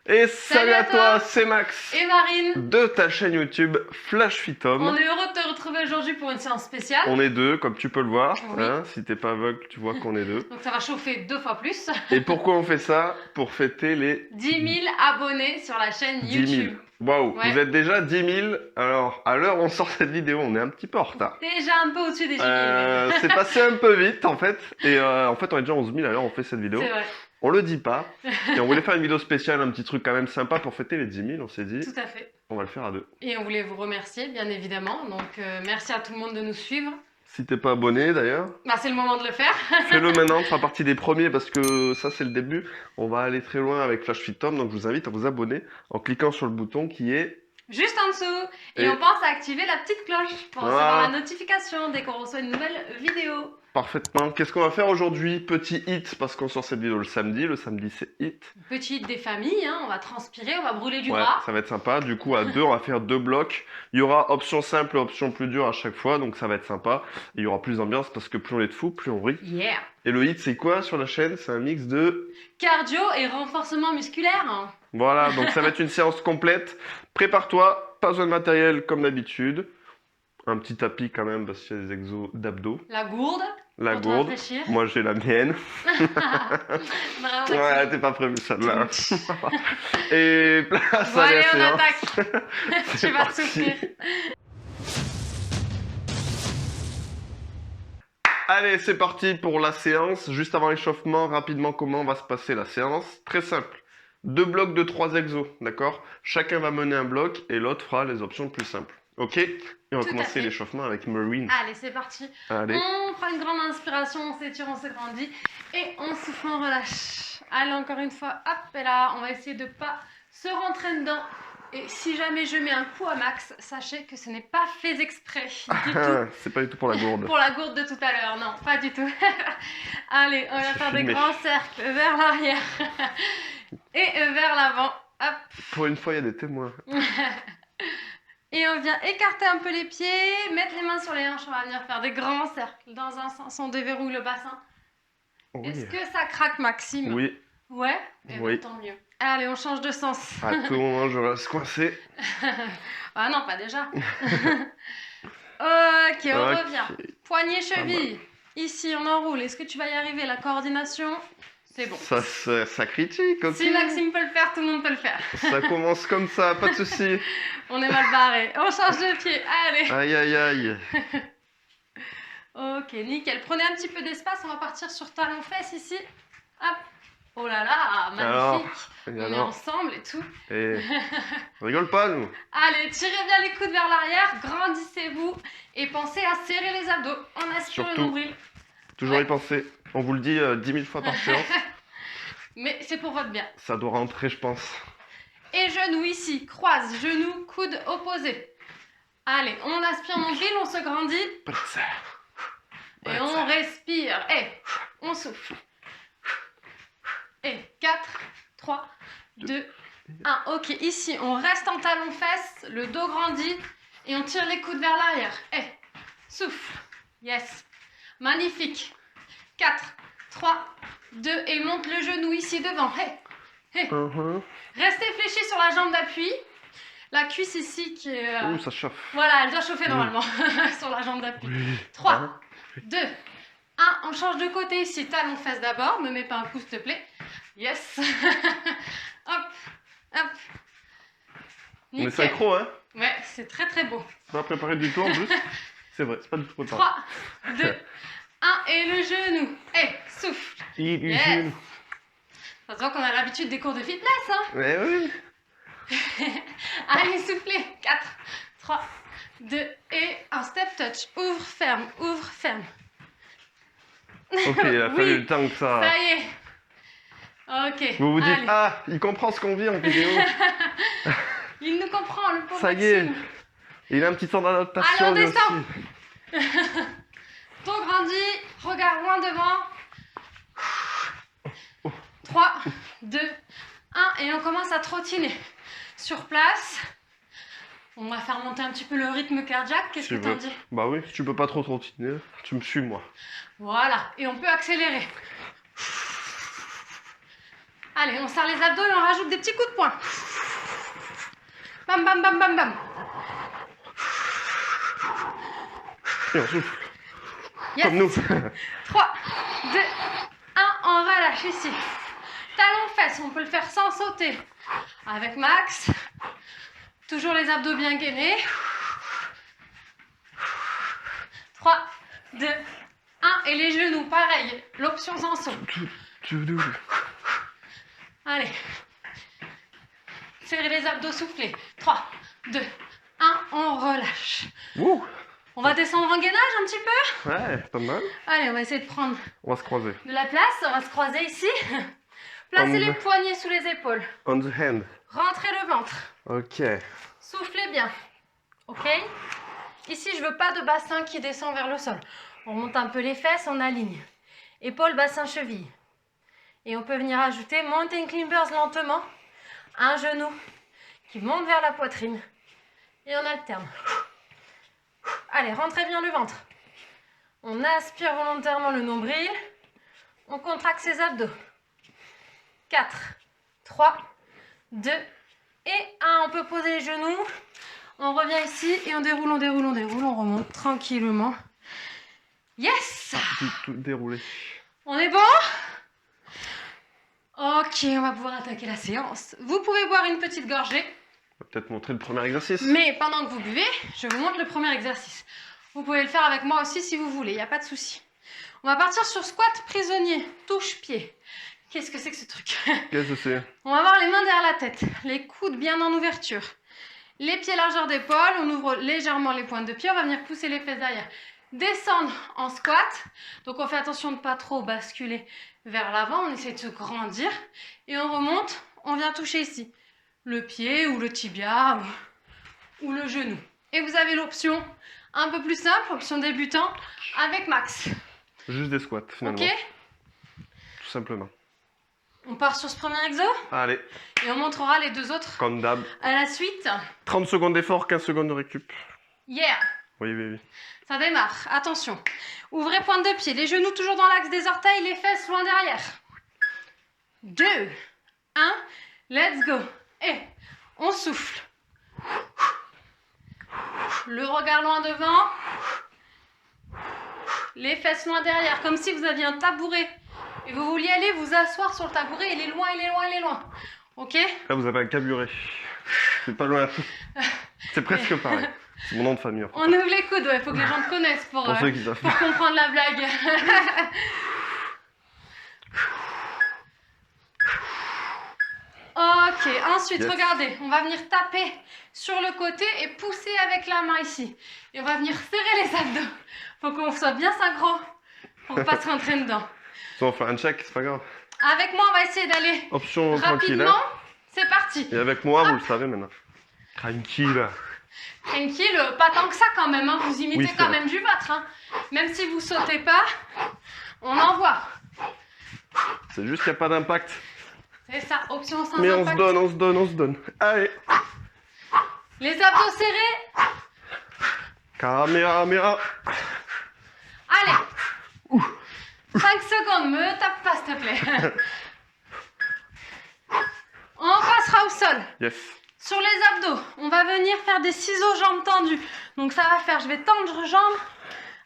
Et salut à toi, c'est Max et Marine de ta chaîne YouTube Flash Fit Homme. On est heureux de te retrouver aujourd'hui pour une séance spéciale. On est deux, comme tu peux le voir. Oui. Hein, si t'es pas aveugle, tu vois qu'on est deux. Donc ça va chauffer 2 fois plus. Et pourquoi on fait ça? Pour fêter les 10 000 abonnés sur la chaîne 10 000. YouTube. Waouh, Ouais. vous êtes déjà 10 000. Alors, à l'heure où on sort cette vidéo, on est un petit peu en retard. Déjà un peu au-dessus des 10 000. C'est passé un peu vite en fait. Et en fait, on est déjà 11 000 à l'heure où on fait cette vidéo. C'est vrai. On le dit pas. Et on voulait faire une vidéo spéciale, un petit truc quand même sympa pour fêter les 10 000. On s'est dit, Tout à fait. on va le faire à deux. Et on voulait vous remercier, bien évidemment. Donc merci à tout le monde de nous suivre. Si t'es pas abonné d'ailleurs, Bah, c'est le moment de le faire. fais-le maintenant, tu feras partie des premiers parce que ça c'est le début. On va aller très loin avec Flash Fit Homme, donc je vous invite à vous abonner en cliquant sur le bouton qui est... Juste en dessous. Et Et- on pense à activer la petite cloche pour Voilà. recevoir la notification dès qu'on reçoit une nouvelle vidéo. Parfaitement. Qu'est-ce qu'on va faire aujourd'hui? Petit hit, parce qu'on sort cette vidéo le samedi. Le samedi c'est hit. Petit hit des familles, hein. On va transpirer, on va brûler du Ouais, gras. ça va être sympa. Du coup, à deux, on va faire deux blocs. Il y aura option simple et option plus dure à chaque fois, donc ça va être sympa. Et il y aura plus d'ambiance parce que plus on est de fous, plus on rit. Yeah. Et le hit, c'est quoi sur la chaîne? C'est un mix de... Cardio et renforcement musculaire. Hein. Voilà, donc ça va être une séance complète. Prépare-toi, pas besoin de matériel comme d'habitude. Un petit tapis quand même parce qu'il y a des exos d'abdos. La gourde. La pour te gourde. rafraîchir. Moi j'ai la mienne. Bravo, Ouais, Maxime. t'es pas prévu celle-là. Et place Bon, à allez, la on séance. attaque. C'est Tu vas te parti. souffrir. Allez, c'est parti pour la séance. Juste avant l'échauffement, rapidement, comment va se passer la séance? Très simple. Deux blocs de 3 exos, d'accord? Chacun va mener un bloc et l'autre fera les options les plus simples. Ok? Et on va Tout à commencer fait. l'échauffement avec Marine. Allez, c'est parti. Allez. On prend une grande inspiration, on s'étire, on se grandit. Et on souffle, on relâche. Allez, encore une fois. Hop, et là, on va essayer de pas se rentrer dedans. Et si jamais je mets un coup à Max, sachez que ce n'est pas fait exprès du tout. C'est pas du tout pour la gourde. Pour la gourde de tout à l'heure, non, pas du tout. Allez, on va C'est faire filmé. des grands cercles vers l'arrière et vers l'avant. Hop. Pour une fois, il y a des témoins. Et on vient écarter un peu les pieds, mettre les mains sur les hanches, on va venir faire des grands cercles. Dans un sens, on déverrouille le bassin. Oui. Est-ce que ça craque, Maxime? Oui. Ouais? Eh ben, Oui. tant mieux. Allez, on change de sens. À tout moment, je reste coincé. Ah non, pas déjà. Ok, on Ok. revient. Poignet, cheville. Ici, on enroule. Est-ce que tu vas y arriver? La coordination, c'est bon. Ça critique, ok. Si Maxime peut le faire, tout le monde peut le faire. Ça commence comme ça, pas de souci. On est mal barré. On change de pied. Allez. Aïe, aïe, aïe. Ok, nickel. Prenez un petit peu d'espace. On va partir sur talon-fesse ici. Hop. Oh là là, magnifique. Et On est alors ensemble et tout. Et... on rigole pas, nous. Allez, tirez bien les coudes vers l'arrière. Grandissez-vous. Et pensez à serrer les abdos. On aspire le Surtout. nombril. Toujours Ouais. y penser. On vous le dit 10 000 fois par séance. Mais c'est pour votre bien. Ça doit rentrer, je pense. Et genoux ici. Croise, genoux, coudes opposés. Allez, on aspire nombril, on se grandit. Et on respire. Et on souffle. Et 4, 3, 2, 1. Ok, ici, on reste en talon-fesse, le dos grandit et on tire les coudes vers l'arrière. Et souffle. Yes. Magnifique. 4, 3, 2 et monte le genou ici devant. Hey. Restez fléchis sur la jambe d'appui. La cuisse ici qui est... Ouh, ça chauffe. Voilà, elle doit chauffer Oui. normalement sur la jambe d'appui. Oui. 3, Hein 2, 1. On change de côté ici. Talon-fesse d'abord. Me mets pas un coup, s'il te plaît. Yes. Hop, hop. On est Nickel. synchro, hein? Ouais, c'est très très beau. Pas préparé du tout en plus. C'est vrai, c'est pas du tout préparé. 3, 2, 1. Et le genou. Et souffle. Yes. Ça se voit qu'on a l'habitude des cours de fitness, hein. Mais oui. Allez, soufflez. 4, 3, 2 et un step touch. Ouvre, ferme, ouvre, ferme. Ok, il a fallu Oui. le temps que ça... Ça y est. Ok. Vous vous dites, allez. ah, il comprend ce qu'on vit en vidéo. Il nous comprend, le pauvre Ça y est. Maxime. Il a un petit temps d'adaptation Allez, on lui descend. aussi. Dos grandi, regard loin devant. 3, 2, 1 et on commence à trottiner. Sur place. On va faire monter un petit peu le rythme cardiaque. Qu'est-ce Tu que t'en veux. dis? Bah oui, si tu peux pas trop trottiner, tu me suis moi. Voilà. Et on peut accélérer. Allez, on serre les abdos et on rajoute des petits coups de poing. Bam, bam, bam, bam, bam. Et on souffle. Yes. Comme nous. 3, 2, 1, on relâche ici. Talon fesses, on peut le faire sans sauter. Avec Max. Toujours les abdos bien gainés. 3, 2, 1. Et les genoux, pareil. L'option sans saut. Allez. Serrez les abdos, soufflez. 3, 2, 1. On relâche. Ouh. On va descendre en gainage un petit peu. Ouais, pas mal. Allez, on va essayer de prendre On va se croiser. de la place. On va se croiser ici. Placez les poignets sous les épaules. On the hand. Rentrez le ventre. Ok. Soufflez bien. Ok? Ici, je veux pas de bassin qui descend vers le sol. On monte un peu les fesses, on aligne. Épaules, bassin, cheville. Et on peut venir ajouter mountain climbers lentement. Un genou qui monte vers la poitrine. Et on alterne. Allez, rentrez bien le ventre. On aspire volontairement le nombril. On contracte ses abdos. 4, 3, 2 et 1. On peut poser les genoux. On revient ici et on déroule, on déroule, on déroule. On remonte tranquillement. Yes! Tout déroulé. On est bon? Ok, on va pouvoir attaquer la séance. Vous pouvez boire une petite gorgée. On va peut-être montrer le premier exercice. Mais pendant que vous buvez, je vous montre le premier exercice. Vous pouvez le faire avec moi aussi si vous voulez, il n'y a pas de souci. On va partir sur squat prisonnier, touche-pied. Qu'est-ce que c'est que ce truc? Qu'est-ce que c'est? On va avoir les mains derrière la tête, les coudes bien en ouverture. Les pieds largeur d'épaule, on ouvre légèrement les pointes de pied, on va venir pousser les fesses derrière. Descendre en squat, donc on fait attention de ne pas trop basculer vers l'avant, on essaie de se grandir. Et on remonte, on vient toucher ici, le pied ou le tibia ou le genou. Et vous avez l'option un peu plus simple, option débutant, avec Max. Juste des squats finalement. Ok? Tout simplement. On part sur ce premier exo Allez, et on montrera les deux autres comme d'hab. à la suite. 30 secondes d'effort, 15 secondes de récup. Yeah! Oui, oui, oui. Ça démarre. Attention. Ouvrez pointe de pied. Les genoux toujours dans l'axe des orteils, les fesses loin derrière. 2, 1. Let's go. Et on souffle. Le regard loin devant. Les fesses loin derrière. Comme si vous aviez un tabouret. Et vous vouliez aller vous asseoir sur le tabouret. Il est loin, il est loin, il est loin. Ok? Là, vous avez un caburet. C'est pas loin. C'est presque pareil. C'est mon nom de famille. En fait. On ouvre les coudes, ouais. Faut que les gens te connaissent pour Pour ceux qui savent. comprendre la blague. Ok, ensuite, Yes. regardez, on va venir taper sur le côté et pousser avec la main ici. Et on va venir serrer les abdos. Faut qu'on soit bien synchro pour pas se rentrer dedans. Si on fait un check, c'est pas grave. Avec moi, on va essayer d'aller Option tranquille. rapidement. Hein. C'est parti. Et avec moi, vous le savez maintenant. Tranquille. Tranquille, pas tant que ça quand même. Hein. Vous imitez Oui, c'est quand vrai. même du vôtre. Hein. Même si vous sautez pas, on envoie. C'est juste qu'il n'y a pas d'impact. C'est ça, option sans Mais on se impact. donne, on se donne, on se donne. Allez. Les abdos serrés. Caméra. Allez. 5 secondes, me tape pas s'il te plaît. On passera au sol. Yes. Sur les abdos, on va venir faire des ciseaux jambes tendues. Donc ça va faire, je vais tendre jambe,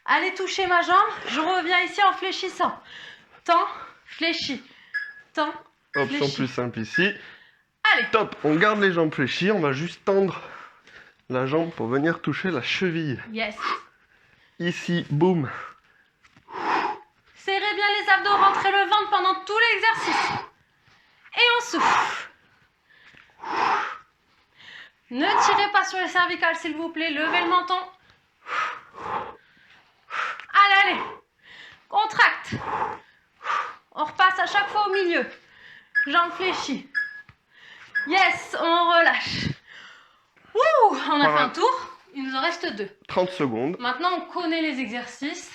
aller toucher ma jambe, je reviens ici en fléchissant. Tends, fléchis, tends, Option fléchis. plus simple ici. Allez, Top. On garde les jambes fléchies. On va juste tendre la jambe pour venir toucher la cheville. yes. Ici, boum. Serrez bien les abdos, rentrez le ventre pendant tout l'exercice. Et on souffle. Ne tirez pas sur les cervicales s'il vous plaît, levez le menton. Allez, allez. Contracte. On repasse à chaque fois au milieu. Jambes fléchies. Yes, on relâche. Ouh, on a fait un tour. Il nous en reste 2. 30 secondes. Maintenant, on connaît les exercices.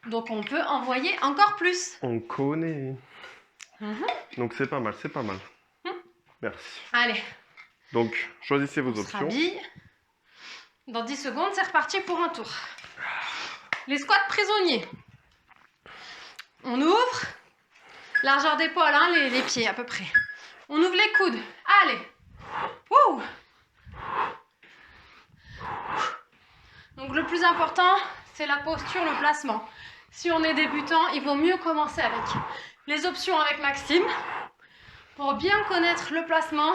Donc, on peut envoyer encore plus. On connaît. Mhm. Donc c'est pas mal, c'est pas mal. Merci. Allez, Donc, choisissez vos on se options. rhabille. Dans 10 secondes, c'est reparti pour un tour. Les squats prisonniers. On ouvre. Largeur d'épaule, hein, les pieds à peu près. On ouvre les coudes. Allez. Wouh. Donc le plus important, c'est la posture, le placement. Si on est débutant, il vaut mieux commencer avec les options avec Maxime pour bien connaître le placement.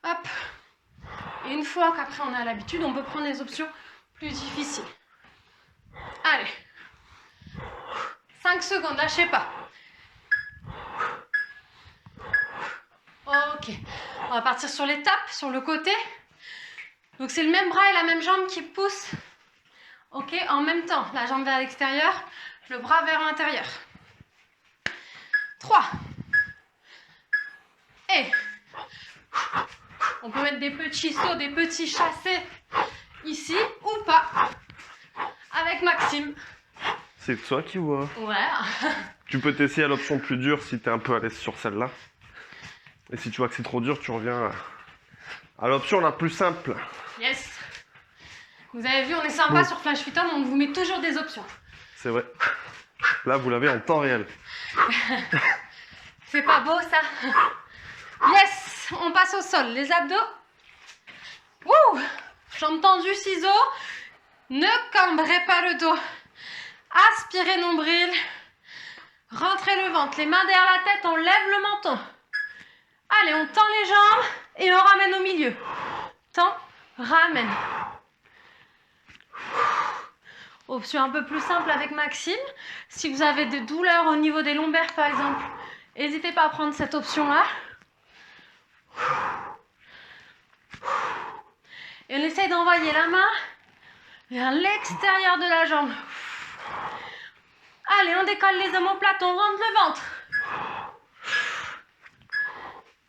Hop. Et une fois qu'après on a l'habitude, on peut prendre des options plus difficiles. Allez. 5 secondes, lâchez pas. Ok. On va partir sur l'étape, sur le côté. Donc c'est le même bras et la même jambe qui poussent. Ok, en même temps. La jambe vers l'extérieur, le bras vers l'intérieur. 3. Et on peut mettre des petits sauts, des petits chassés ici ou pas. Avec Maxime. C'est toi qui vois. Ouais. Tu peux t'essayer à l'option plus dure si t'es un peu à l'aise sur celle-là. Et si tu vois que c'est trop dur, tu reviens à l'option la plus simple. Yes. Vous avez vu, on est sympa sur Flash Fit On, on vous met toujours des options. C'est vrai. Là, vous l'avez en temps réel. C'est pas beau ça? Yes. On passe au sol. Les abdos. Wouh. Jambes tendues, ciseaux. Ne cambrez pas le dos. Aspirez nombril. Rentrez le ventre. Les mains derrière la tête, on lève le menton. Allez, on tend les jambes et on ramène au milieu. Tend, ramène. Option un peu plus simple avec Maxime. Si vous avez des douleurs au niveau des lombaires par exemple, n'hésitez pas à prendre cette option-là. Et on essaye d'envoyer la main vers l'extérieur de la jambe. Allez, on décolle les omoplates, on rentre le ventre.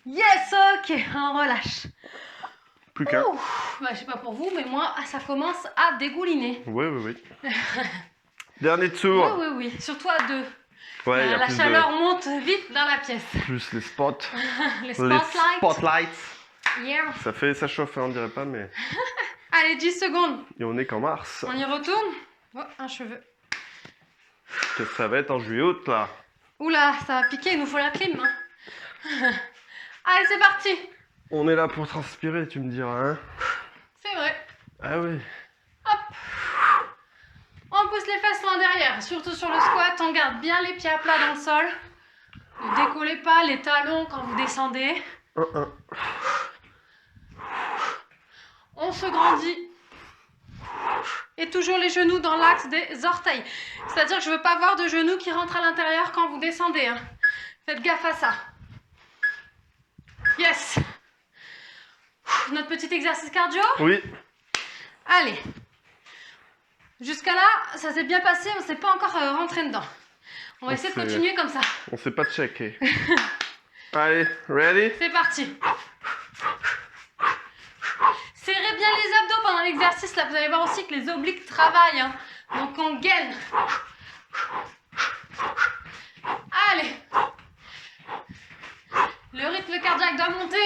Yes, ok, on relâche. Plus qu'un. Bah, je sais pas pour vous, mais moi, ça commence à dégouliner. Oui. Dernier tour. Oui. Surtout à 2. Ouais, y a la plus chaleur monte vite dans la pièce. plus les spots. Les Les spotlights. spotlights. Yeah. Ça chauffe, hein, on dirait pas, mais... Allez, 10 secondes. Et on est qu'en mars. On y retourne. Oh, un cheveu. Qu'est-ce que ça va être en juillet-août, là? Oula, ça va piquer, il nous faut la clim. Hein. Allez, c'est parti. On est là pour transpirer, tu me diras, hein? C'est vrai. Ah oui. Hop. On pousse les fesses loin derrière. Surtout sur le squat, on garde bien les pieds à plat dans le sol. Ne décollez pas les talons quand vous descendez. On se grandit. Et toujours les genoux dans l'axe des orteils. C'est-à-dire que je ne veux pas voir de genoux qui rentrent à l'intérieur quand vous descendez. Hein. Faites gaffe à ça. Yes. Notre petit exercice cardio. Oui. Allez. Jusqu'à là, ça s'est bien passé, on ne s'est pas encore rentré dedans. On va essayer de continuer comme ça. On s'est pas checké. Allez, ready? C'est parti. Serrez bien les abdos pendant l'exercice. Là, vous allez voir aussi que les obliques travaillent. Hein. Donc, on gaine. Allez. Le rythme cardiaque doit monter.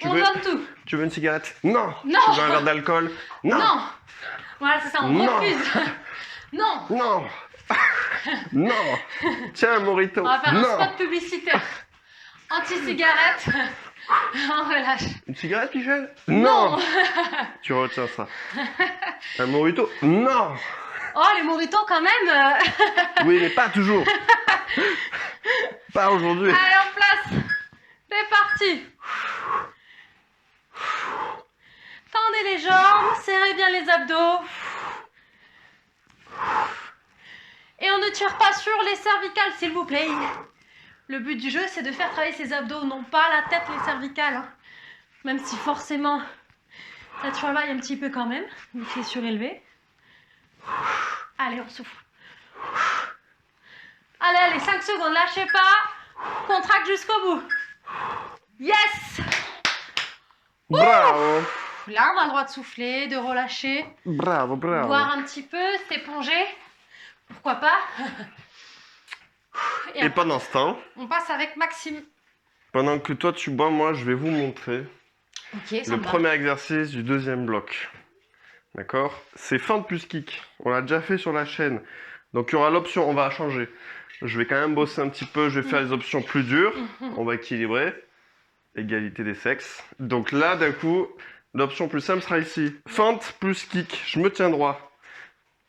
On donne tout. Tu veux une cigarette? Non. Non. Tu veux un verre d'alcool? Non. Non. Voilà, c'est ça, on Non. refuse. Non. Non. Non. Tiens, un mojito. On va faire Non. un spot publicitaire. Anti-cigarette. On relâche. Une cigarette, Michel? Non. Tu retiens ça. Un mojito? Non. Oh, les mojitos quand même. Oui, mais pas toujours. Pas aujourd'hui. Allez, en place. C'est parti. Tendez les jambes, serrez bien les abdos. Et on ne tire pas sur les cervicales, s'il vous plaît. Le but du jeu, c'est de faire travailler ses abdos, non pas la tête, les cervicales. Hein. Même si forcément, ça travaille un petit peu quand même, vu que c'est surélevé. Allez, on souffle. Allez, 5 secondes, lâchez pas. Contracte jusqu'au bout. Yes. Bravo. Là, on a le droit de souffler, de relâcher, Bravo. boire un petit peu, s'éponger. Pourquoi pas. Et après, pendant ce temps, on passe avec Maxime. pendant que toi tu bois, moi je vais vous montrer Ok, ça le me va. premier exercice du deuxième bloc. D'accord? C'est fente plus kick. On l'a déjà fait sur la chaîne. Donc il y aura l'option, on va changer. Je vais quand même bosser un petit peu, je vais faire les options plus dures. On va équilibrer. Égalité des sexes. Donc là, d'un coup, l'option plus simple sera ici. Feinte plus kick. Je me tiens droit.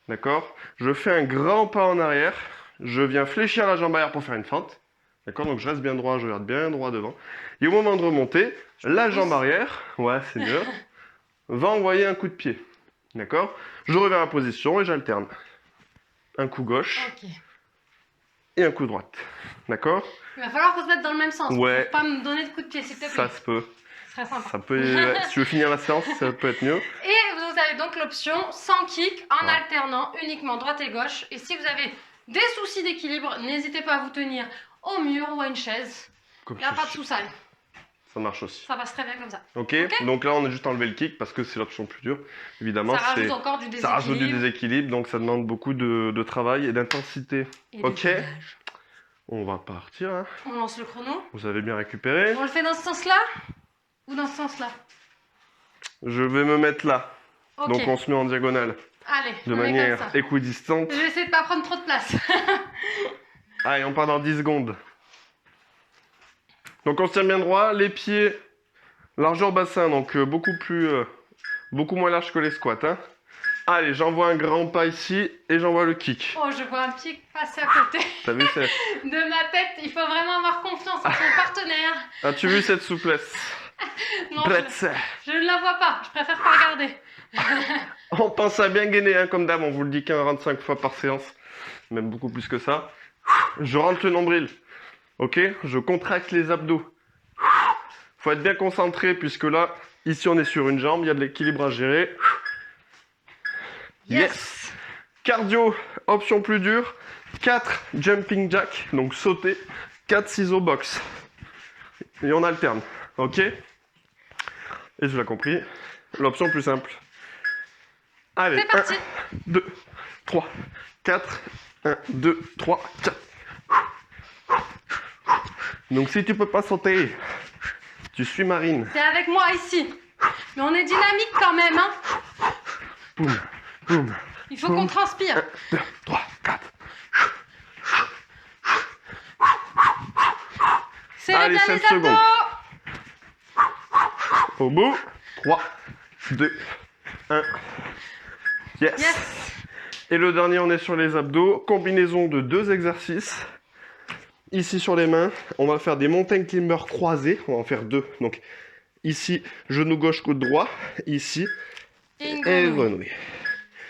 D'accord? Je fais un grand pas en arrière. Je viens fléchir la jambe arrière pour faire une feinte. D'accord? Donc je reste bien droit, je regarde bien droit devant. Et au moment de remonter, la jambe arrière, ouais, c'est mieux, va envoyer un coup de pied. D'accord? Je reviens à la position et j'alterne. Un coup gauche Ok. et un coup droite. D'accord? Il va falloir qu'on se mette dans le même sens. Ouais. Pour pas me donner de coups de pied, s'il te plaît. Ça se peut. Ce serait sympa. Ça peut. Ouais, si tu veux finir la séance, ça peut être mieux. Et vous avez donc l'option sans kick, en Ouais. alternant uniquement droite et gauche. Et si vous avez des soucis d'équilibre, n'hésitez pas à vous tenir au mur ou à une chaise. Comme Il n'y a pas de ceci. sous-salle. Ça marche aussi. Ça passe très bien comme ça. Ok? Donc là, on a juste enlevé le kick parce que c'est l'option plus dure. Évidemment, Ça rajoute c'est. encore du Ça déséquilibre. rajoute du déséquilibre, donc ça demande beaucoup de travail et d'intensité. et de Ok. gainage. On va partir. Hein. On lance le chrono. Vous avez bien récupéré. On le fait dans ce sens-là ou dans ce sens-là? Je vais me mettre là. Ok. Donc on se met en diagonale Allez, de on est manière comme ça. équidistante. Je vais essayer de pas prendre trop de place. Allez, on part dans 10 secondes. Donc on se tient bien droit, les pieds largeur bassin, donc beaucoup moins large que les squats. Hein. Allez, j'envoie un grand pas ici et j'envoie le kick. Oh, je vois un pied passer à côté T'as vu c'est... de ma tête. Il faut vraiment avoir confiance en son partenaire. As-tu vu cette souplesse? Non, Bretzel. je ne la vois pas. Je préfère pas regarder. On pense à bien gainer, hein, comme d'hab, on vous le dit 25 fois par séance, même beaucoup plus que ça. Je rentre le nombril, ok? Je contracte les abdos. Faut être bien concentré, puisque là, ici on est sur une jambe, il y a de l'équilibre à gérer. Yes! Cardio, option plus dure, 4 jumping jack, donc sauter, 4 ciseaux box. Et on alterne, ok? Et tu l'as compris, l'option plus simple. Allez, C'est parti. 1, 2, 3, 4. 1, 2, 3, 4. Donc si tu peux pas sauter, tu suis Marine. C'est avec moi ici. Mais on est dynamique quand même, hein. Boum, boum. Il faut qu'on transpire. 1, 2, 3, 4. Serrez Allez, bien 7 les abdos. secondes. Au bout. 3, 2, 1. Yes. Yes. Et le dernier, on est sur les abdos. Combinaison de 2 exercices. Ici sur les mains, on va faire des mountain climbers croisés. On va en faire 2. Donc ici, genou gauche, coude droit. Ici, Et une et grenouille. grenouille.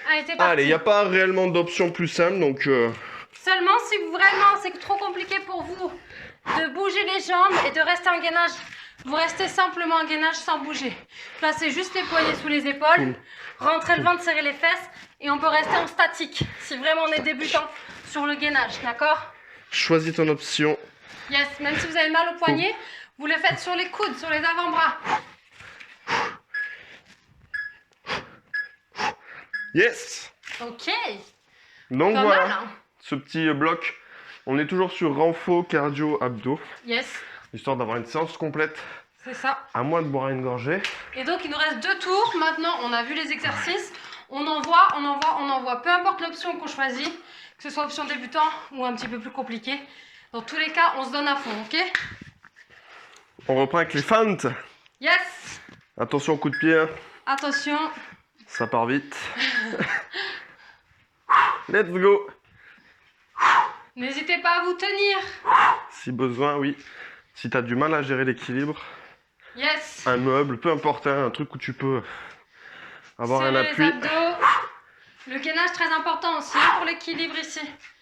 Allez, c'est parti. Allez, il n'y a pas réellement d'option plus simple, donc Seulement si vraiment c'est trop compliqué pour vous de bouger les jambes et de rester en gainage, vous restez simplement en gainage sans bouger. Placez juste les poignets sous les épaules, rentrez le ventre, serrez les fesses et on peut rester en statique si vraiment on est débutant sur le gainage, d'accord? choisis ton option. Yes, même si vous avez mal au poignet, vous le faites sur les coudes, sur les avant-bras. Yes. Ok, Donc pas voilà, mal, hein? ce petit bloc. On est toujours sur renfo, cardio, abdos, Yes, histoire d'avoir une séance complète, c'est ça. à moins de boire une gorgée. Et donc il nous reste 2 tours. Maintenant, on a vu les exercices. On envoie. Peu importe l'option qu'on choisit, que ce soit option débutant ou un petit peu plus compliqué. Dans tous les cas, on se donne à fond, ok? On reprend avec les feintes. Yes! Attention au coup de pied, hein. Attention. Ça part vite. Let's go. N'hésitez pas à vous tenir. Si besoin, oui. Si tu as du mal à gérer l'équilibre, Yes. un meuble, peu importe, hein, un truc où tu peux avoir un Serrez appui. les abdos. Le gainage très important aussi hein, pour l'équilibre ici.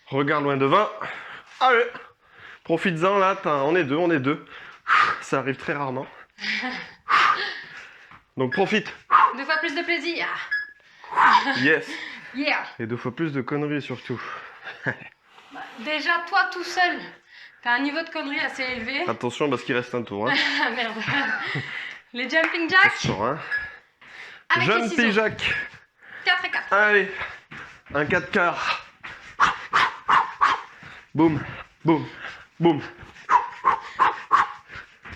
Regarde loin devant. Allez, profites-en là, on est deux. Ça arrive très rarement. Donc profite. 2 fois plus de plaisir. Yes. Yeah. Et 2 fois plus de conneries surtout. Déjà, toi tout seul, t'as un niveau de connerie assez élevé. Attention parce qu'il reste un tour. Hein. Ah merde. Les jumping jacks Attention, hein. avec les Jumpy ciseaux. Jack. 4 et 4. Allez, un 4 quarts. Boum, boum, boum.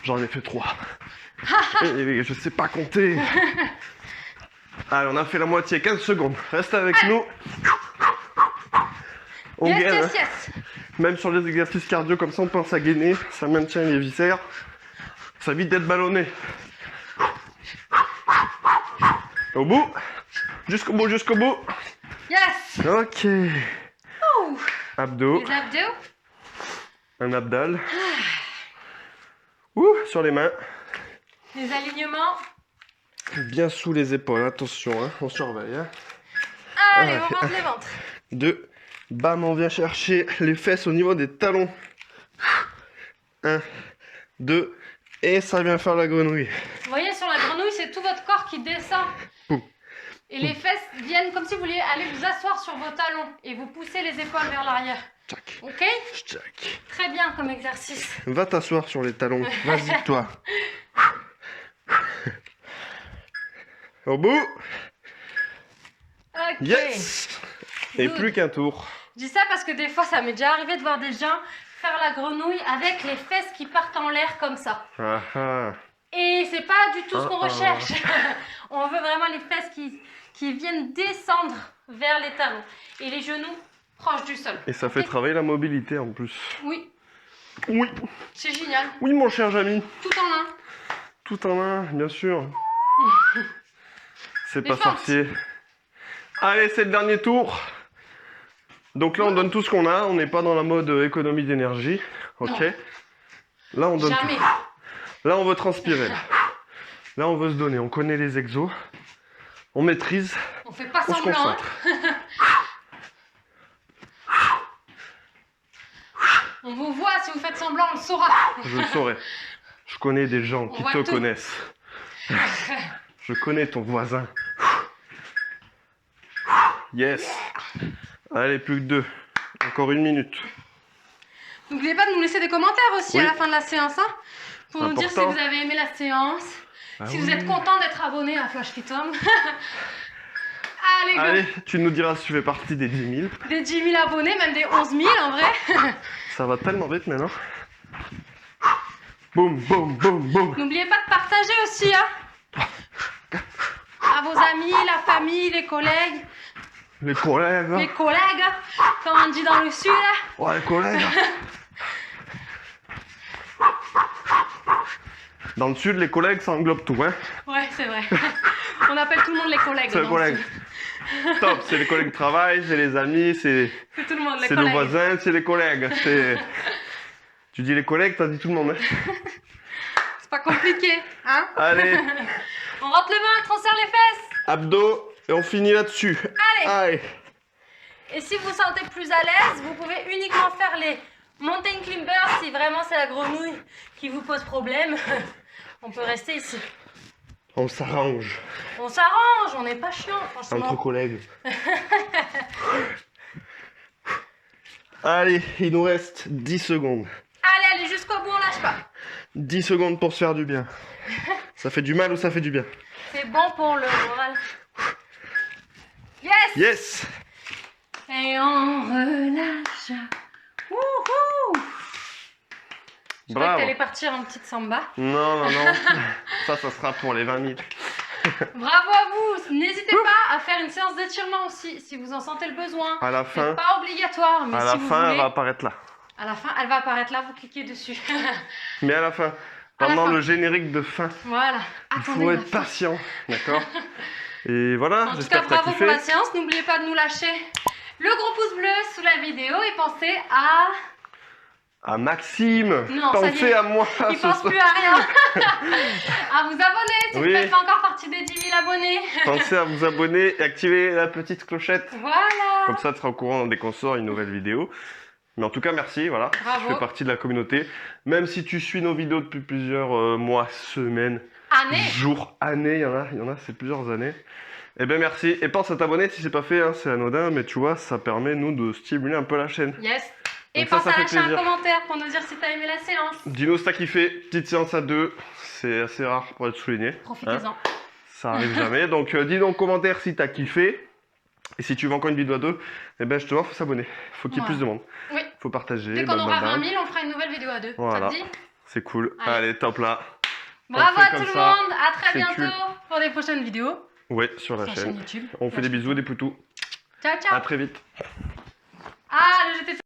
J'en ai fait 3. Et je sais pas compter. Allez, on a fait la moitié, 15 secondes. Reste avec nous. On Yes, gagne. yes, yes. Même sur les exercices cardio, comme ça, on pense à gainer, ça maintient les viscères, ça évite d'être ballonné. Au bout, jusqu'au bout, jusqu'au bout. Yes. Ok. Ouh. Abdos, Les abdos. un abdal. Ouh, sur les mains. Les alignements. Bien sous les épaules, attention, hein, on surveille. Hein. Allez, Ah, on rentre les ventres. 2. Bam, on vient chercher les fesses au niveau des talons. 1, 2. Et ça vient faire la grenouille. Vous voyez, sur la grenouille, c'est tout votre corps qui descend. Poum. Et les fesses viennent comme si vous vouliez aller vous asseoir sur vos talons et vous poussez les épaules vers l'arrière. Tchac, Ok? tchac. Très bien comme exercice. Va t'asseoir sur les talons. Vas-y, toi. Au bout. Ok. Yes. Et Good. plus qu'un tour. Je dis ça parce que des fois, ça m'est déjà arrivé de voir des gens faire la grenouille avec les fesses qui partent en l'air comme ça. Ah, ah. Et c'est pas du tout ce qu'on Ah, ah. recherche. On veut vraiment les fesses qui viennent descendre vers les talons. Et les genoux proches du sol. Et ça Ok? fait travailler la mobilité en plus. Oui, Oui, c'est génial. oui mon cher Jamy. Tout en un. Tout en un, bien sûr. C'est Les pas fentes. sorcier. Allez, c'est le dernier tour. Donc là, on donne tout ce qu'on a. On n'est pas dans la mode économie d'énergie. Ok. Non. Là, on donne Jamais. tout. Là, on veut transpirer. Là, on veut se donner. On connaît les exos. On maîtrise. On fait pas On se semblant. Hein. concentre. On vous voit, si vous faites semblant, on le saura. Je le saurai. Je connais des gens On qui voit te tout. connaissent. Je connais ton voisin. Yes. Allez, plus que 2. Encore 1 minute. N'oubliez pas de nous laisser des commentaires aussi Oui. à la fin de la séance. Hein, pour nous dire si Important. vous avez aimé la séance. Ah si oui. vous êtes content d'être abonné à Flash Fit Home. Allez, go. Allez, tu nous diras si tu fais partie des 10 000. Des 10 000 abonnés, même des 11 000 en vrai. Ça va tellement vite maintenant. Boum, boum, boum, boum. N'oubliez pas de partager aussi. Hein, à vos amis, la famille, les collègues. Les collègues. Les collègues, comme on dit dans le sud. Ouais, les collègues. Dans le sud, les collègues, ça englobe tout, hein. Ouais, c'est vrai. On appelle tout le monde les collègues. C'est les dans le collègues. sud. Top, c'est les collègues de travail, c'est les amis, c'est C'est tout le monde, les c'est le collègues. voisin, c'est les collègues. Tu dis les collègues, t'as dit tout le monde, hein. C'est pas compliqué, hein. Allez, On rentre le ventre, on serre les fesses. abdos, et on finit là-dessus. Allez. Allez. Et si vous vous sentez plus à l'aise, vous pouvez uniquement faire les mountain climbers si vraiment c'est la grenouille qui vous pose problème. On peut rester ici. On s'arrange On s'arrange, on n'est pas chiant, entre franchement. collègues. Allez, il nous reste 10 secondes. Allez, allez, jusqu'au bout, on lâche pas. 10 secondes pour se faire du bien. Ça fait du mal ou ça fait du bien? C'est bon pour le moral. Yes. Yes. Et on relâche. Wouhou. Je croyais que Bravo. t'allais partir en petite samba. Non, non, non. Ça sera pour les 20 000. Bravo à vous. N'hésitez pas à faire une séance d'étirement aussi, si vous en sentez le besoin. À la C'est fin, pas obligatoire, mais à si la vous fin, voulez. elle va apparaître là. À la fin, elle va apparaître là, vous cliquez dessus. Mais à la fin, À la pendant fin. le générique de fin, Voilà. il Attendez. faut la être fin. patient, d'accord? Et voilà, En tout cas, j'espère que t'as bravo pour la kiffé. séance. N'oubliez pas de nous lâcher le gros pouce bleu sous la vidéo et pensez à... À Maxime, Non, ça y pensez est, à moi Il ce pense soir. plus à rien. À vous abonner si vous Oui. n'êtes pas encore partie des 10 000 abonnés. Pensez à vous abonner et activer la petite clochette. Voilà. Comme ça, tu seras au courant dès qu'on sort une nouvelle vidéo. Mais en tout cas, merci, voilà. Bravo. Tu fais partie de la communauté. Même si tu suis nos vidéos depuis plusieurs mois, semaines, Année. jours, années, il y en a, c'est plusieurs années. Eh bien, merci. Et pense à t'abonner si c'est pas fait, hein, c'est anodin, mais tu vois, ça permet, nous, de stimuler un peu la chaîne. Yes. Et Donc ça, pense ça à fait lâcher un plaisir. commentaire pour nous dire si t'as aimé la séance. Dis-nous si t'as kiffé. Petite séance à 2, c'est assez rare pour être souligné. Profitez-en. Ça arrive jamais. Donc, dis-nous en commentaire si t'as kiffé. Et si tu veux encore une vidéo à 2, eh ben, je te vois, faut s'abonner. Faut qu'il y ait Voilà. plus de monde. Oui. Faut partager. Dès qu'on bam, aura bam, bam. 20 000, on fera une nouvelle vidéo à deux. Voilà. Ça te dit? C'est cool. Allez. Allez, top là. Bravo fait à comme tout le ça. monde. À très C'est bientôt cool. pour des prochaines vidéos Ouais, sur la sur la chaîne. chaîne YouTube. On fait des bisous, des poutous. Ciao, ciao. À très vite. Ah, le GTT.